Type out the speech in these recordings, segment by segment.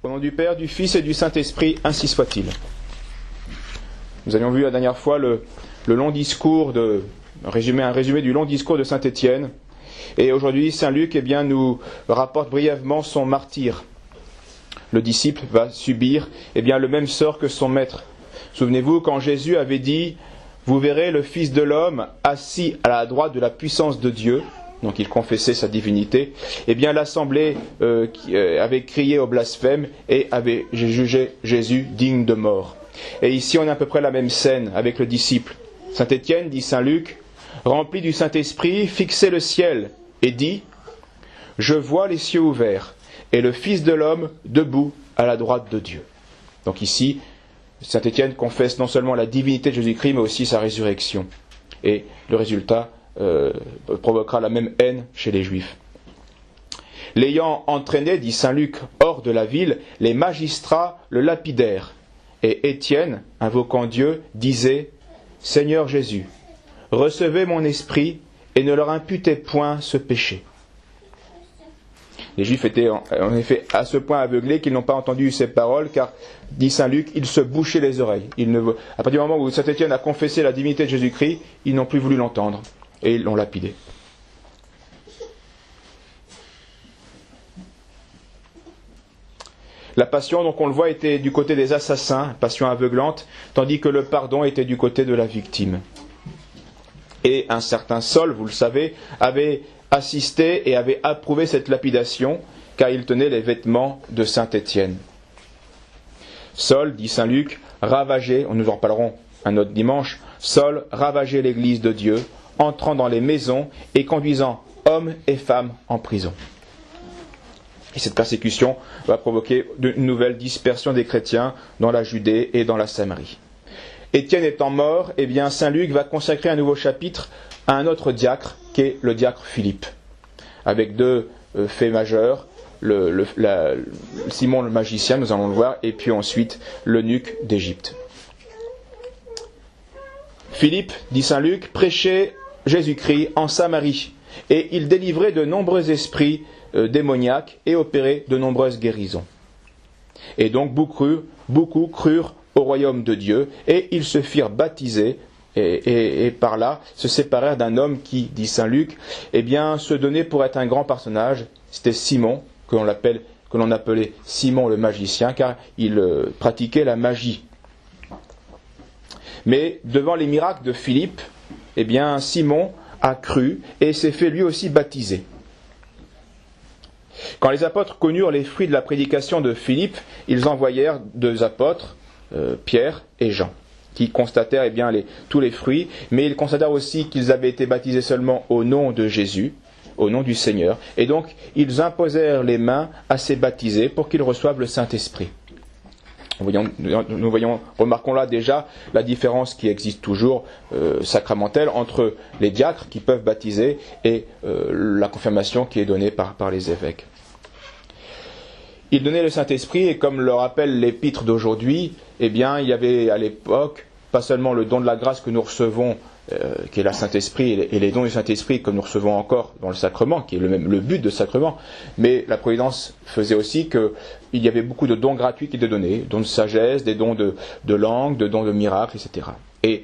Au nom du Père, du Fils et du Saint-Esprit, ainsi soit-il. Nous avions vu la dernière fois le long discours un résumé du long discours de Saint Étienne. Et aujourd'hui, Saint Luc nous rapporte brièvement son martyre. Le disciple va subir le même sort que son maître. Souvenez-vous quand Jésus avait dit « Vous verrez le Fils de l'homme assis à la droite de la puissance de Dieu ». Donc il confessait sa divinité. L'assemblée avait crié au blasphème et avait jugé Jésus digne de mort. Et ici on a à peu près la même scène avec le disciple. Saint Étienne, dit Saint Luc, rempli du Saint-Esprit, fixait le ciel et dit « Je vois les cieux ouverts et le Fils de l'homme debout à la droite de Dieu. » Donc ici, Saint Étienne confesse non seulement la divinité de Jésus-Christ, mais aussi sa résurrection. Et le résultat provoquera la même haine chez les Juifs. L'ayant entraîné, dit Saint Luc, hors de la ville, les magistrats le lapidèrent. Et Étienne, invoquant Dieu, disait « Seigneur Jésus, recevez mon esprit et ne leur imputez point ce péché. » Les Juifs étaient en effet à ce point aveuglés qu'ils n'ont pas entendu ces paroles, car, dit Saint Luc, ils se bouchaient les oreilles. À partir du moment où Saint Étienne a confessé la divinité de Jésus-Christ, ils n'ont plus voulu l'entendre, et ils l'ont lapidé. La passion, donc on le voit, était du côté des assassins, passion aveuglante, tandis que le pardon était du côté de la victime. Et un certain Saul, vous le savez, avait assisté et avait approuvé cette lapidation, car il tenait les vêtements de Saint Étienne. Saul, dit Saint Luc, ravageait, nous en reparlerons un autre dimanche, Saul ravageait l'église de Dieu, entrant dans les maisons et conduisant hommes et femmes en prison. Et cette persécution va provoquer une nouvelle dispersion des chrétiens dans la Judée et dans la Samarie. Étienne étant mort, Saint Luc va consacrer un nouveau chapitre à un autre diacre, qui est le diacre Philippe, avec deux faits majeurs, Simon le magicien, nous allons le voir, et puis ensuite l'eunuque d'Égypte. Philippe, dit Saint Luc, prêchait Jésus-Christ en Samarie, et il délivrait de nombreux esprits démoniaques et opérait de nombreuses guérisons. Et donc beaucoup crurent au royaume de Dieu, et ils se firent baptiser, et par là se séparèrent d'un homme qui, dit Saint Luc, se donnait pour être un grand personnage. C'était Simon, que l'on appelait Simon le magicien, car il pratiquait la magie. Mais devant les miracles de Philippe, Simon a cru et s'est fait lui aussi baptiser. Quand les apôtres connurent les fruits de la prédication de Philippe, ils envoyèrent deux apôtres, Pierre et Jean, qui constatèrent tous les fruits, mais ils constatèrent aussi qu'ils avaient été baptisés seulement au nom de Jésus, au nom du Seigneur, et donc ils imposèrent les mains à ces baptisés pour qu'ils reçoivent le Saint-Esprit. Remarquons là déjà la différence qui existe toujours sacramentelle entre les diacres qui peuvent baptiser et la confirmation qui est donnée par les évêques. Il donnait le Saint-Esprit et comme le rappelle l'épître d'aujourd'hui, il y avait à l'époque pas seulement le don de la grâce que nous recevons, qui est le Saint-Esprit, et les dons du Saint-Esprit que nous recevons encore dans le sacrement, qui est le but de sacrement, mais la Providence faisait aussi qu'il y avait beaucoup de dons gratuits qui étaient donnés, dons de sagesse, des dons de langue, de dons de miracles, etc. Et,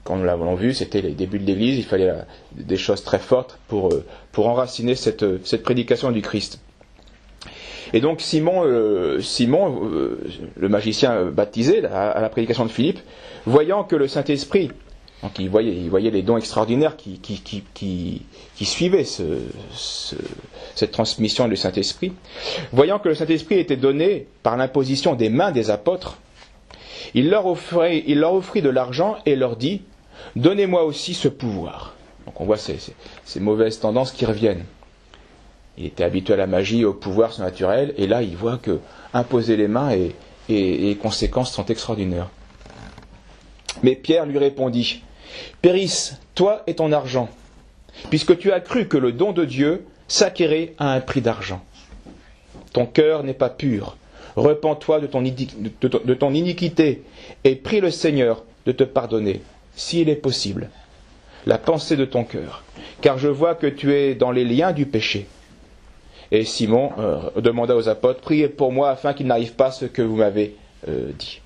comme nous l'avons vu, c'était les débuts de l'Église, il fallait des choses très fortes pour enraciner cette prédication du Christ. Et donc Simon, le magicien baptisé à la prédication de Philippe, voyant que le Saint-Esprit, donc il voyait les dons extraordinaires qui suivaient cette transmission du Saint-Esprit, voyant que le Saint-Esprit était donné par l'imposition des mains des apôtres, il leur offrit de l'argent et leur dit « Donnez-moi aussi ce pouvoir ». Donc on voit ces mauvaises tendances qui reviennent. Il était habitué à la magie, au pouvoir surnaturel, et là il voit que imposer les mains et les conséquences sont extraordinaires. Mais Pierre lui répondit « Périsse, toi et ton argent, puisque tu as cru que le don de Dieu s'acquérait à un prix d'argent. Ton cœur n'est pas pur, repens-toi de ton iniquité, et prie le Seigneur de te pardonner, s'il est possible, la pensée de ton cœur, car je vois que tu es dans les liens du péché. Et Simon demanda aux apôtres, priez pour moi afin qu'il n'arrive pas ce que vous m'avez dit.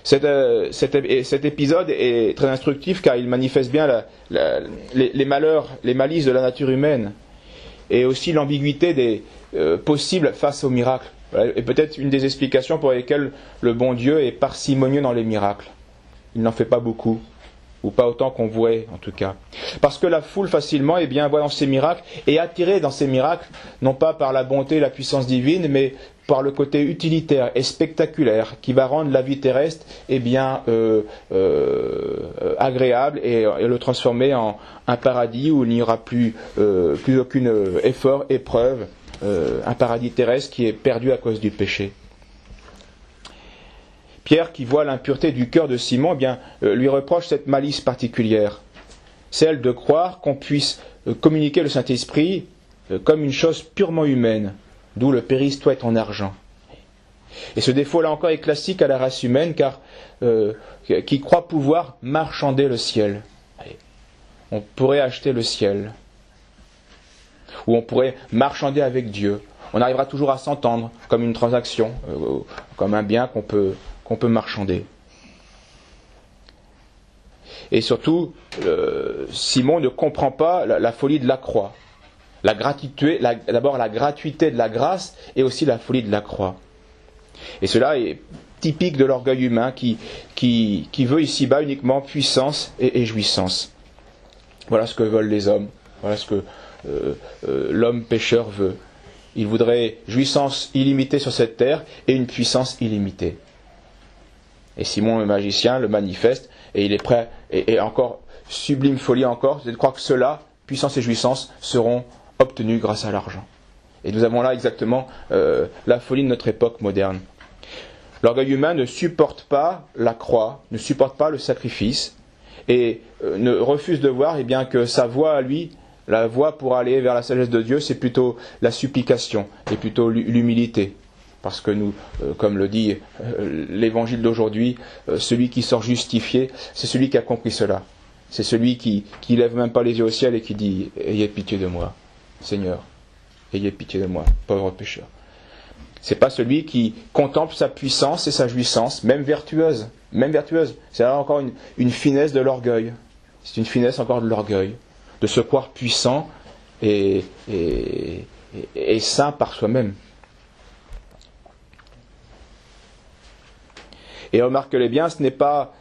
Cet épisode est très instructif car il manifeste bien les malheurs, les malices de la nature humaine et aussi l'ambiguïté des possibles face aux miracles. Et peut-être une des explications pour lesquelles le bon Dieu est parcimonieux dans les miracles. Il n'en fait pas beaucoup, ou pas autant qu'on voudrait en tout cas. Parce que la foule facilement voit dans ces miracles, et attirée dans ces miracles, non pas par la bonté et la puissance divine, mais par le côté utilitaire et spectaculaire qui va rendre la vie terrestre agréable et le transformer en un paradis où il n'y aura plus aucun effort, épreuve, un paradis terrestre qui est perdu à cause du péché. Pierre, qui voit l'impureté du cœur de Simon, lui reproche cette malice particulière, celle de croire qu'on puisse communiquer le Saint-Esprit comme une chose purement humaine, d'où le péristoète en argent. Et ce défaut-là encore est classique à la race humaine, car qui croit pouvoir marchander le ciel. On pourrait acheter le ciel, ou on pourrait marchander avec Dieu. On arrivera toujours à s'entendre comme une transaction, comme un bien qu'on peut marchander. Et surtout, Simon ne comprend pas la folie de la croix. D'abord la gratuité de la grâce et aussi la folie de la croix. Et cela est typique de l'orgueil humain qui veut ici-bas uniquement puissance et jouissance. Voilà ce que veulent les hommes. Voilà ce que l'homme pécheur veut. Il voudrait jouissance illimitée sur cette terre et une puissance illimitée. Et Simon le magicien le manifeste et il est prêt, et encore, sublime folie encore, c'est de croire que cela, puissance et jouissance, seront obtenus grâce à l'argent. Et nous avons là exactement la folie de notre époque moderne. L'orgueil humain ne supporte pas la croix, ne supporte pas le sacrifice, et ne refuse de voir que sa voie à lui, la voie pour aller vers la sagesse de Dieu, c'est plutôt la supplication et plutôt l'humilité. Parce que nous, comme le dit l'évangile d'aujourd'hui, celui qui sort justifié, c'est celui qui a compris cela. C'est celui qui lève même pas les yeux au ciel et qui dit « Ayez pitié de moi, Seigneur, ayez pitié de moi, pauvre pécheur ». C'est pas celui qui contemple sa puissance et sa jouissance, même vertueuse. C'est là encore une finesse de l'orgueil. C'est une finesse encore de l'orgueil, de se croire puissant et saint par soi-même. Et remarquez bien, ce n'est pas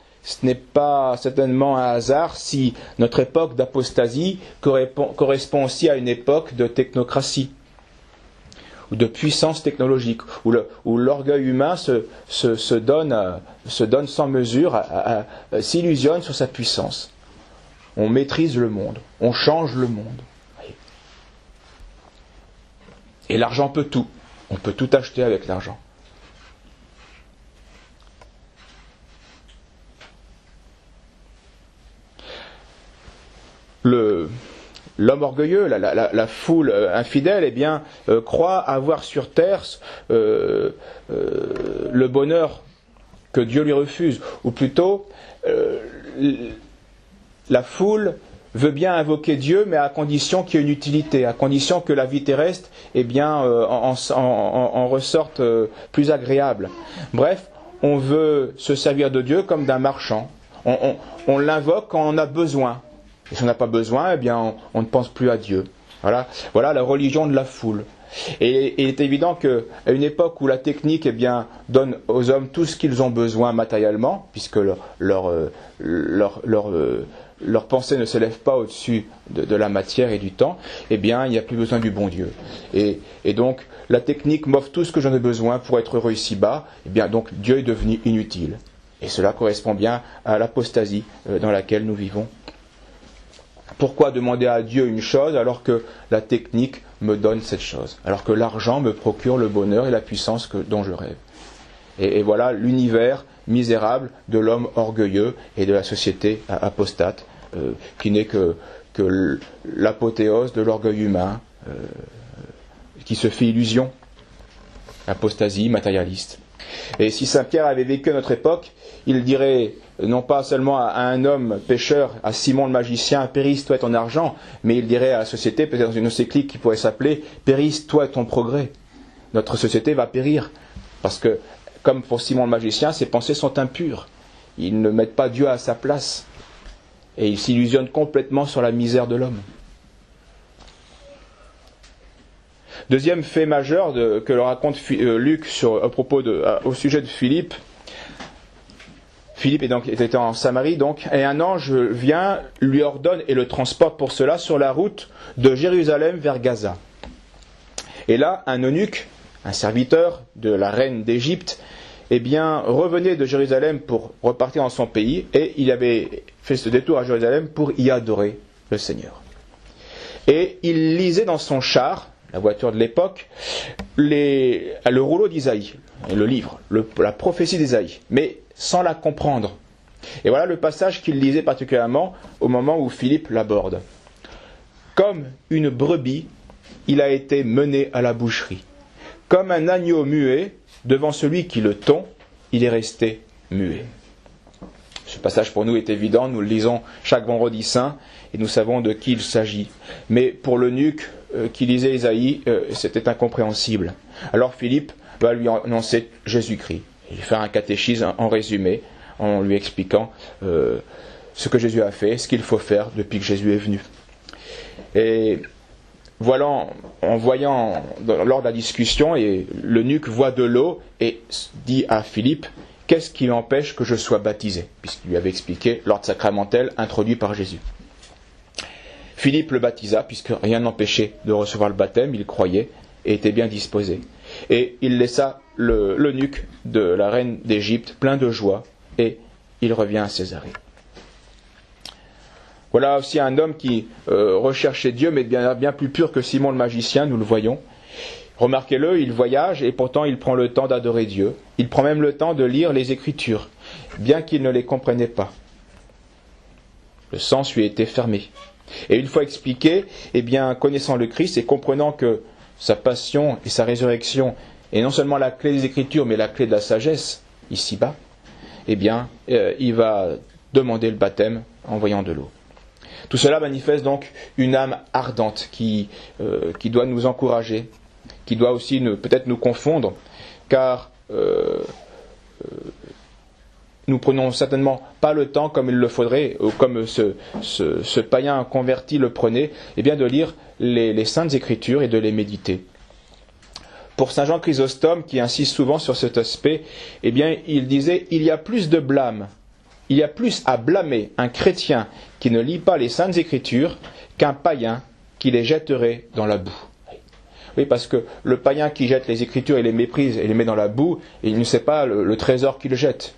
certainement un hasard si notre époque d'apostasie correspond aussi à une époque de technocratie, ou de puissance technologique, où l'orgueil humain se donne sans mesure, s'illusionne sur sa puissance. On maîtrise le monde, on change le monde. Et l'argent peut tout, on peut tout acheter avec l'argent. L'homme orgueilleux, la foule infidèle, croit avoir sur terre le bonheur que Dieu lui refuse. Ou plutôt, la foule veut bien invoquer Dieu, mais à condition qu'il y ait une utilité, à condition que la vie terrestre en ressorte plus agréable. Bref, on veut se servir de Dieu comme d'un marchand. On l'invoque quand on a besoin. Et si on n'a pas besoin, on ne pense plus à Dieu. Voilà la religion de la foule. Et il est évident qu'à une époque où la technique donne aux hommes tout ce qu'ils ont besoin matériellement, puisque leur pensée ne s'élève pas au-dessus de la matière et du temps, il n'y a plus besoin du bon Dieu. Et donc, la technique m'offre tout ce que j'en ai besoin pour être heureux ici-bas, donc Dieu est devenu inutile. Et cela correspond bien à l'apostasie dans laquelle nous vivons. Pourquoi demander à Dieu une chose alors que la technique me donne cette chose, alors que l'argent me procure le bonheur et la puissance dont je rêve. Et voilà l'univers misérable de l'homme orgueilleux et de la société apostate, qui n'est que l'apothéose de l'orgueil humain, qui se fait illusion, apostasie matérialiste. Et si saint Pierre avait vécu à notre époque, il dirait non pas seulement à un homme pécheur, à Simon le magicien, périsse toi et ton argent, mais il dirait à la société, peut-être dans une encyclique qui pourrait s'appeler périsse toi et ton progrès. Notre société va périr, parce que, comme pour Simon le magicien, ses pensées sont impures. Ils ne mettent pas Dieu à sa place, et ils s'illusionnent complètement sur la misère de l'homme. Deuxième fait majeur que le raconte Luc au sujet de Philippe. Philippe était en Samarie, donc, et un ange vient, lui ordonne et le transporte pour cela sur la route de Jérusalem vers Gaza. Et là, un eunuque, un serviteur de la reine d'Égypte, revenait de Jérusalem pour repartir dans son pays, et il avait fait ce détour à Jérusalem pour y adorer le Seigneur. Et il lisait dans son char, la voiture de l'époque, le rouleau d'Isaïe, le livre, la prophétie d'Isaïe, mais sans la comprendre. Et voilà le passage qu'il lisait particulièrement au moment où Philippe l'aborde. Comme une brebis, il a été mené à la boucherie. Comme un agneau muet, devant celui qui le tond, il est resté muet. Ce passage pour nous est évident, nous le lisons chaque vendredi saint, et nous savons de qui il s'agit. Mais pour l'eunuque qui lisait Isaïe, c'était incompréhensible. Alors Philippe va lui annoncer Jésus-Christ. Il va faire un catéchisme en résumé, en lui expliquant ce que Jésus a fait, ce qu'il faut faire depuis que Jésus est venu. Et voilà, en voyant, lors de la discussion, et l'eunuque voit de l'eau et dit à Philippe, qu'est-ce qui empêche que je sois baptisé, puisqu'il lui avait expliqué l'ordre sacramentel introduit par Jésus. Philippe le baptisa, puisque rien n'empêchait de recevoir le baptême, il croyait et était bien disposé. Et il laissa l'eunuque de la reine d'Égypte plein de joie, et il revient à Césarée. Voilà aussi un homme qui recherchait Dieu, mais bien plus pur que Simon le magicien, nous le voyons. Remarquez-le, il voyage et pourtant il prend le temps d'adorer Dieu. Il prend même le temps de lire les Écritures, bien qu'il ne les comprenait pas. Le sens lui était fermé. Et une fois expliqué, connaissant le Christ et comprenant que sa passion et sa résurrection est non seulement la clé des Écritures, mais la clé de la sagesse, ici-bas, il va demander le baptême en voyant de l'eau. Tout cela manifeste donc une âme ardente qui doit nous encourager, qui doit aussi peut-être nous confondre, car nous prenons certainement pas le temps comme il le faudrait, ou comme ce païen converti le prenait, de lire les Saintes Écritures et de les méditer. Pour saint Jean Chrysostome, qui insiste souvent sur cet aspect, il disait « Il y a plus de blâme, il y a plus à blâmer un chrétien qui ne lit pas les Saintes Écritures qu'un païen qui les jetterait dans la boue. » Oui, parce que le païen qui jette les Écritures et les méprise et les met dans la boue, il ne sait pas le trésor qu'il jette.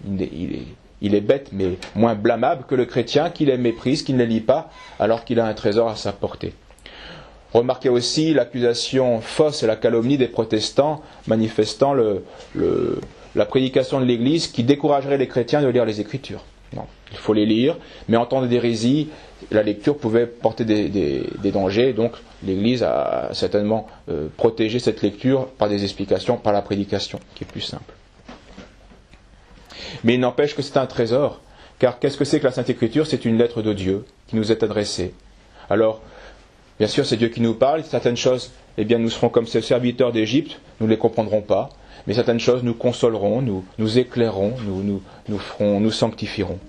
Il est bête, mais moins blâmable que le chrétien qui les méprise, qui ne les lit pas, alors qu'il a un trésor à sa portée. Remarquez aussi l'accusation fausse et la calomnie des protestants manifestant la prédication de l'Église qui découragerait les chrétiens de lire les Écritures. Non, il faut les lire, mais en temps de d'hérésie, la lecture pouvait porter des dangers, donc l'Église a certainement protégé cette lecture par des explications, par la prédication, qui est plus simple. Mais il n'empêche que c'est un trésor, car qu'est-ce que c'est que la Sainte Écriture ? C'est une lettre de Dieu qui nous est adressée. Alors, bien sûr, c'est Dieu qui nous parle, certaines choses, nous serons comme ces serviteurs d'Égypte, nous ne les comprendrons pas, mais certaines choses nous consoleront, nous éclaireront, nous sanctifieront.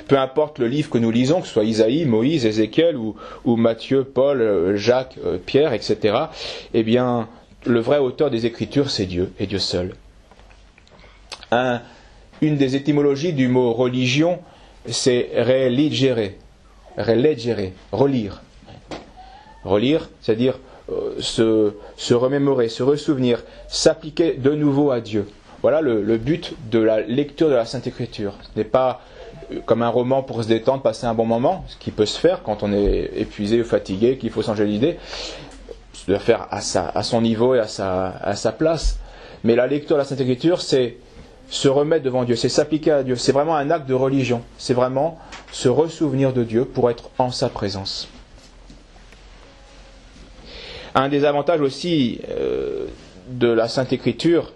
Peu importe le livre que nous lisons, que ce soit Isaïe, Moïse, Ézéchiel ou Matthieu, Paul, Jacques, Pierre, etc., le vrai auteur des Écritures, c'est Dieu, et Dieu seul. Une des étymologies du mot religion, c'est religere, relire. Relire, c'est-à-dire se remémorer, se ressouvenir, s'appliquer de nouveau à Dieu. Voilà le but de la lecture de la Sainte Écriture. Ce n'est pas comme un roman pour se détendre, passer un bon moment, ce qui peut se faire quand on est épuisé ou fatigué, qu'il faut changer d'idée, de faire à son niveau et à sa place. Mais la lecture de la Sainte Écriture, c'est se remettre devant Dieu, c'est s'appliquer à Dieu. C'est vraiment un acte de religion. C'est vraiment se ressouvenir de Dieu pour être en sa présence. Un des avantages aussi de la Sainte Écriture,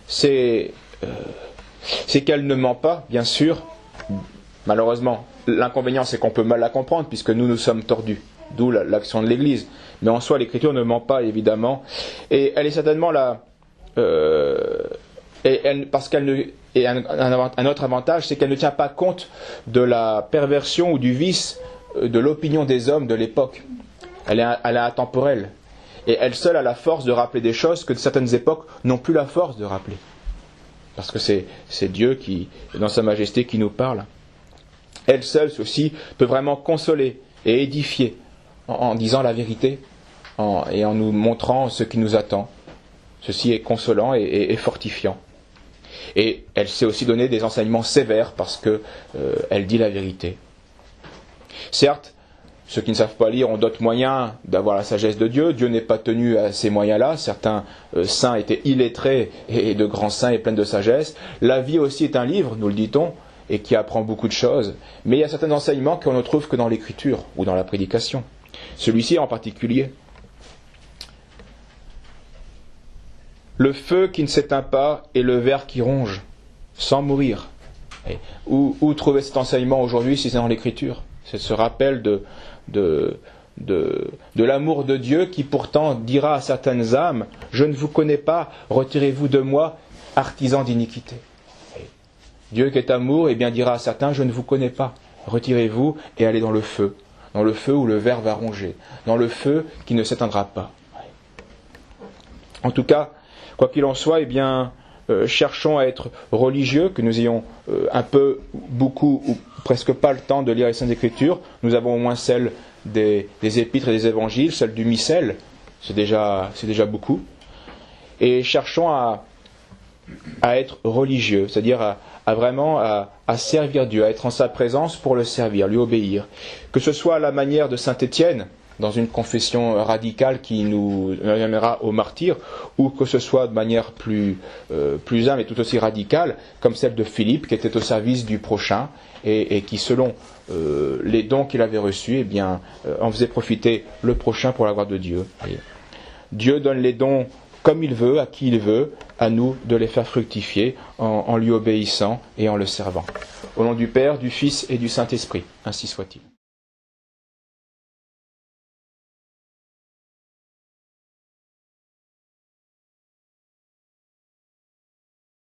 c'est qu'elle ne ment pas, bien sûr, Malheureusement, l'inconvénient c'est qu'on peut mal la comprendre puisque nous sommes tordus, d'où l'action de l'Église. Mais en soi, l'Écriture ne ment pas, évidemment, et elle est certainement là. Parce qu'elle ne, et un autre avantage, c'est qu'elle ne tient pas compte de la perversion ou du vice de l'opinion des hommes de l'époque. Elle est intemporelle. Et elle seule a la force de rappeler des choses que de certaines époques n'ont plus la force de rappeler. Parce que c'est Dieu qui, dans sa majesté, qui nous parle. Elle seule aussi peut vraiment consoler et édifier en disant la vérité et en nous montrant ce qui nous attend. Ceci est consolant et fortifiant. Et elle sait aussi donner des enseignements sévères parce qu'elle dit la vérité. Certes, ceux qui ne savent pas lire ont d'autres moyens d'avoir la sagesse de Dieu. Dieu n'est pas tenu à ces moyens-là. Certains saints étaient illettrés et de grands saints et pleins de sagesse. La vie aussi est un livre, nous le dit-on, et qui apprend beaucoup de choses. Mais il y a certains enseignements qu'on ne trouve que dans l'Écriture ou dans la prédication. Celui-ci en particulier. Le feu qui ne s'éteint pas et le ver qui ronge, sans mourir. Et où trouver cet enseignement aujourd'hui si c'est dans l'Écriture ? C'est ce rappel de l'amour de Dieu qui pourtant dira à certaines âmes « Je ne vous connais pas, retirez-vous de moi, artisans d'iniquité ». Dieu qui est amour, eh bien dira à certains « Je ne vous connais pas, retirez-vous et allez dans le feu où le ver va ronger, dans le feu qui ne s'éteindra pas ». En tout cas, quoi qu'il en soit, eh bien, cherchons à être religieux, que nous ayons un peu, beaucoup ou presque pas le temps de lire les Saintes Écritures. Nous avons au moins celle des épîtres et des évangiles, celle du missel, c'est déjà beaucoup. Et cherchons à être religieux, c'est-à-dire à vraiment à servir Dieu, à être en sa présence pour le servir, lui obéir. Que ce soit à la manière de saint Étienne, dans une confession radicale qui nous amènera au martyre, ou que ce soit de manière plus humble et tout aussi radicale, comme celle de Philippe, qui était au service du prochain, et qui, selon les dons qu'il avait reçus, eh bien, en faisait profiter le prochain pour la gloire de Dieu. Et Dieu donne les dons comme il veut, à qui il veut, à nous de les faire fructifier en lui obéissant et en le servant. Au nom du Père, du Fils et du Saint-Esprit, ainsi soit-il.